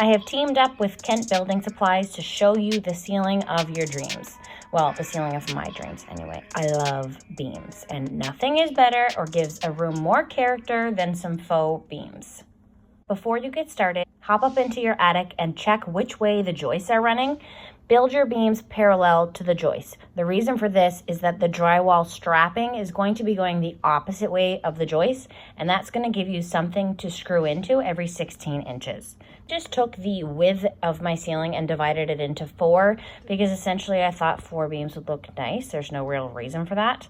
I have teamed up with Kent Building Supplies to show you the ceiling of your dreams. Well, the ceiling of my dreams anyway. I love beams, and nothing is better or gives a room more character than some faux beams. Before you get started, hop up into your attic and check which way the joists are running. Build your beams parallel to the joists. The reason for this is that the drywall strapping is going to be going the opposite way of the joists, and that's going to give you something to screw into every 16 inches. Just took the width of my ceiling and divided it into 4 because essentially I thought 4 beams would look nice. There's no real reason for that.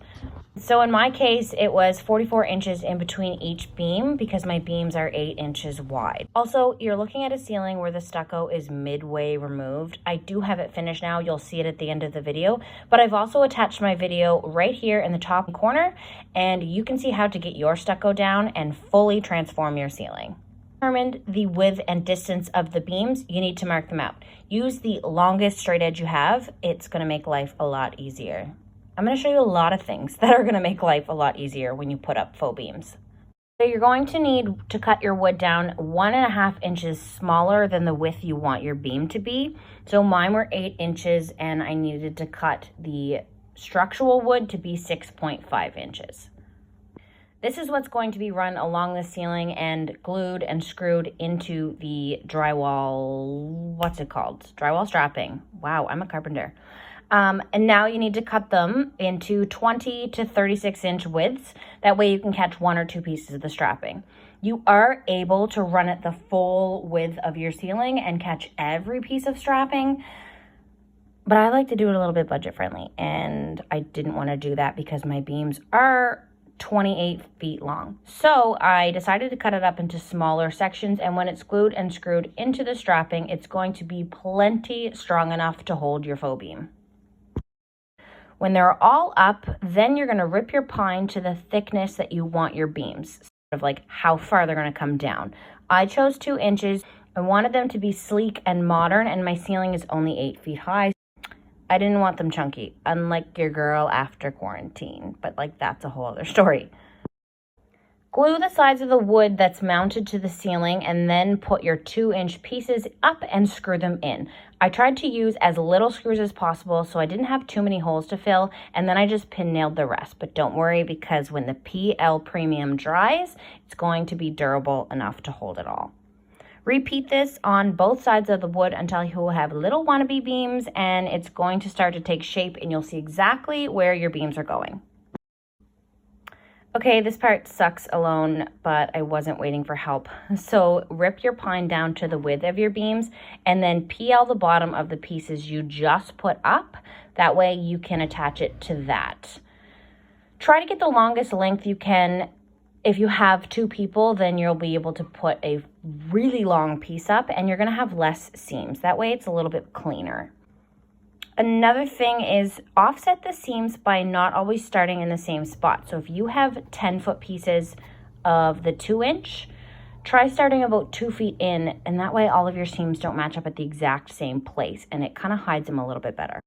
So in my case, it was 44 inches in between each beam because my beams are 8 inches wide. Also, you're looking at a ceiling where the stucco is midway removed. I do have it finished now. You'll see it at the end of the video, but I've also attached my video right here in the top corner, and you can see how to get your stucco down and fully transform your ceiling. Determined the width and distance of the beams, you need to mark them out. Use the longest straight edge you have. It's going to make life a lot easier. I'm going to show you a lot of things that are going to make life a lot easier when you put up faux beams. So you're going to need to cut your wood down 1.5 inches smaller than the width you want your beam to be. So mine were 8 inches and I needed to cut the structural wood to be 6.5 inches. This is what's going to be run along the ceiling and glued and screwed into the drywall, what's it called? Drywall strapping. Wow, I'm a carpenter. And now you need to cut them into 20 to 36 inch widths. That way you can catch 1 or 2 pieces of the strapping. You are able to run it the full width of your ceiling and catch every piece of strapping, but I like to do it a little bit budget friendly, and I didn't want to do that because my beams are 28 feet long. So I decided to cut it up into smaller sections, and when it's glued and screwed into the strapping, it's going to be plenty strong enough to hold your faux beam. When they're all up, then you're going to rip your pine to the thickness that you want your beams, sort of like how far they're going to come down. I chose 2 inches. I wanted them to be sleek and modern, and my ceiling is only 8 feet high. I didn't want them chunky, unlike your girl after quarantine, but like that's a whole other story. Glue the sides of the wood that's mounted to the ceiling and then put your 2-inch pieces up and screw them in. I tried to use as little screws as possible so I didn't have too many holes to fill, and then I just pin nailed the rest. But don't worry, because when the PL Premium dries, it's going to be durable enough to hold it all. Repeat this on both sides of the wood until you will have little wannabe beams, and it's going to start to take shape and you'll see exactly where your beams are going. Okay, this part sucks alone, but I wasn't waiting for help. So rip your pine down to the width of your beams and then peel the bottom of the pieces you just put up. That way you can attach it to that. Try to get the longest length you can. If you have 2 people, then you'll be able to put a really long piece up and you're going to have less seams. That way it's a little bit cleaner. Another thing is offset the seams by not always starting in the same spot. So if you have 10-foot pieces of the 2-inch, try starting about 2 feet in, and that way all of your seams don't match up at the exact same place, and it kind of hides them a little bit better.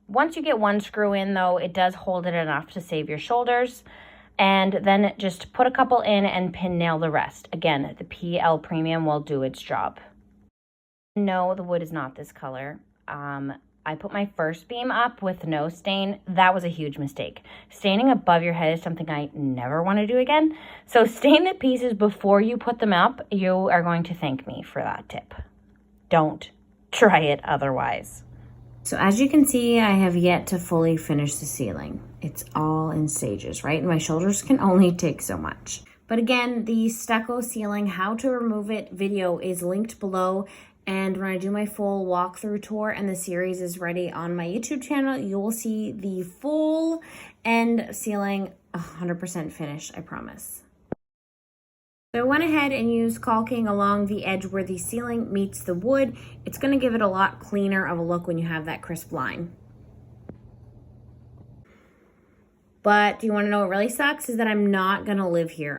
Once you get 1 screw in, though, it does hold it enough to save your shoulders, and then just put a couple in and pin nail the rest. Again, the PL Premium will do its job. No, the wood is not this color. I put my first beam up with no stain. That was a huge mistake. Staining above your head is something I never want to do again. So stain the pieces before you put them up. You are going to thank me for that tip. Don't try it otherwise. So as you can see, I have yet to fully finish the ceiling. It's all in stages, right? My shoulders can only take so much. But again, the stucco ceiling, how to remove it video is linked below. And when I do my full walkthrough tour and the series is ready on my YouTube channel, you will see the full end ceiling 100% finished, I promise. So I went ahead and used caulking along the edge where the ceiling meets the wood. It's going to give it a lot cleaner of a look when you have that crisp line. But do you want to know what really sucks? Is that I'm not going to live here.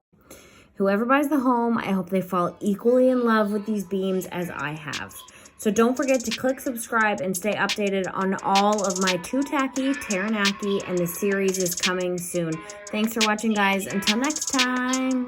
Whoever buys the home, I hope they fall equally in love with these beams as I have. So don't forget to click subscribe and stay updated on all of my TOO TACKY, Taranaki, and the series is coming soon. Thanks for watching, guys. Until next time.